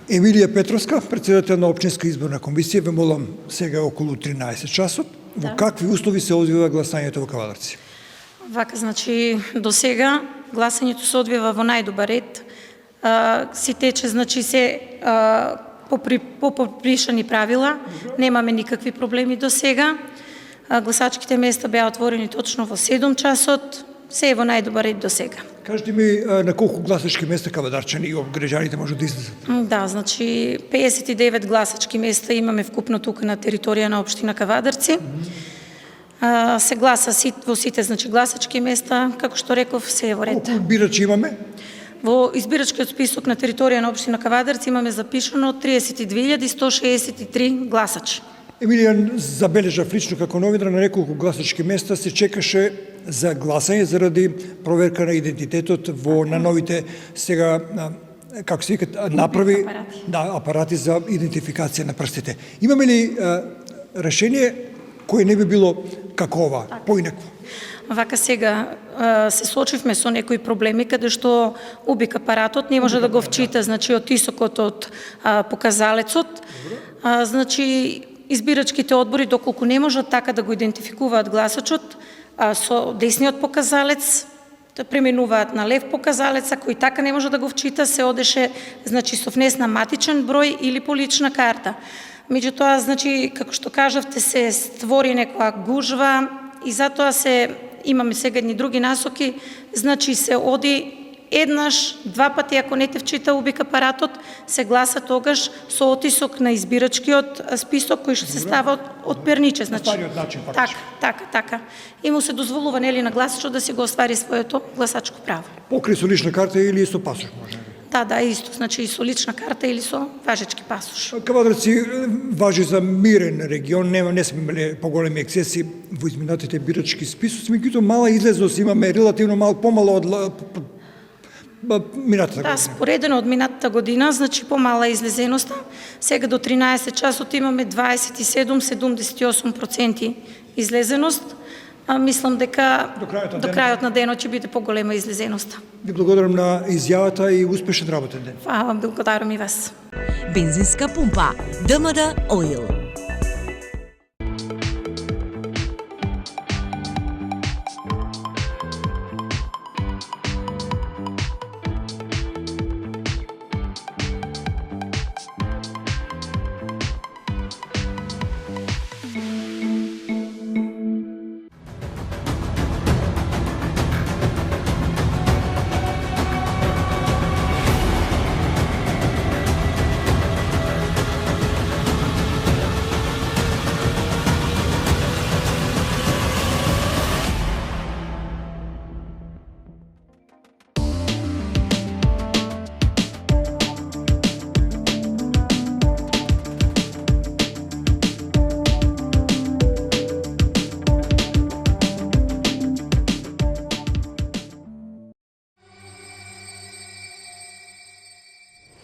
Емилија Петровска, председател на Општинска изборна комисија, ве молам сега околу 13 часот. Во какви услови се одвива гласањето во Кавадарци? Вака, значи, до сега гласањето се одвива во најдобар ред. Си тече, значи, се по попришани правила. Немаме никакви проблеми до сега. Гласачките места беа отворени точно во 7 часот. Се е во најдобар ред до сега. Кажете ми на колку гласачки места кавадарчани и граѓаните можат да излезат? Да, значи 59 гласачки места имаме вкупно тука на територија на општина Кавадарци. Се гласа во сите, значи, гласачки места, како што реков, се е во ред. Колку бирачи имаме? Во избирачкиот список на територија на општина Кавадарци имаме запишано 32.163 гласачи. Емилија забележав лично како новинар на неколку гласачки места се чекаше за гласање заради проверка на идентитетот на новите сега како се викат направи апарати за идентификација на прстите. Имаме ли решение кое не би било како ова, поинакво? Вака сега се соочивме со некои проблеми каде што убик апаратот не може да го вчита, значи, отисокот од показалецот. Значи, избирачките одбори, доколку не можат така да го идентификуваат гласачот, со десниот показалец, да пременуваат на лев показалец, кој така не може да го вчита, се одеше, значи, со внесна матичен број или по лична карта. Меѓутоа, значи, како што кажавте, се створи некоја гужва и затоа имаме сега едни други насоки, значи се оди еднаш, два пати, ако не те вчита убик апаратот, се гласа тогаш со отисок на избирачкиот список кој што се става од перниче, значи. Така. И му се дозволува, нели, на гласачот да си го оствари своето гласачко право. Покрај со лична карта или со пасош може? Да, исто, значи и со лична карта или со важечки пасош. Кавадарци важи за мирен регион, не сме имали поголеми ексцеси во изминатите бирачки списоци, меѓутоа мала излезност имаме, релативно помало од минатата година. Да, споредено од минатата година, значи помала излезеноста. Сега до 13 часот имаме 27-78% излезеност. Мислам дека до крајот на денот ќе биде поголема излезеноста. Ви благодарам на изјавата и успешен работен ден. Благодарам и вас. Бензинска пумпа ДМД Оил.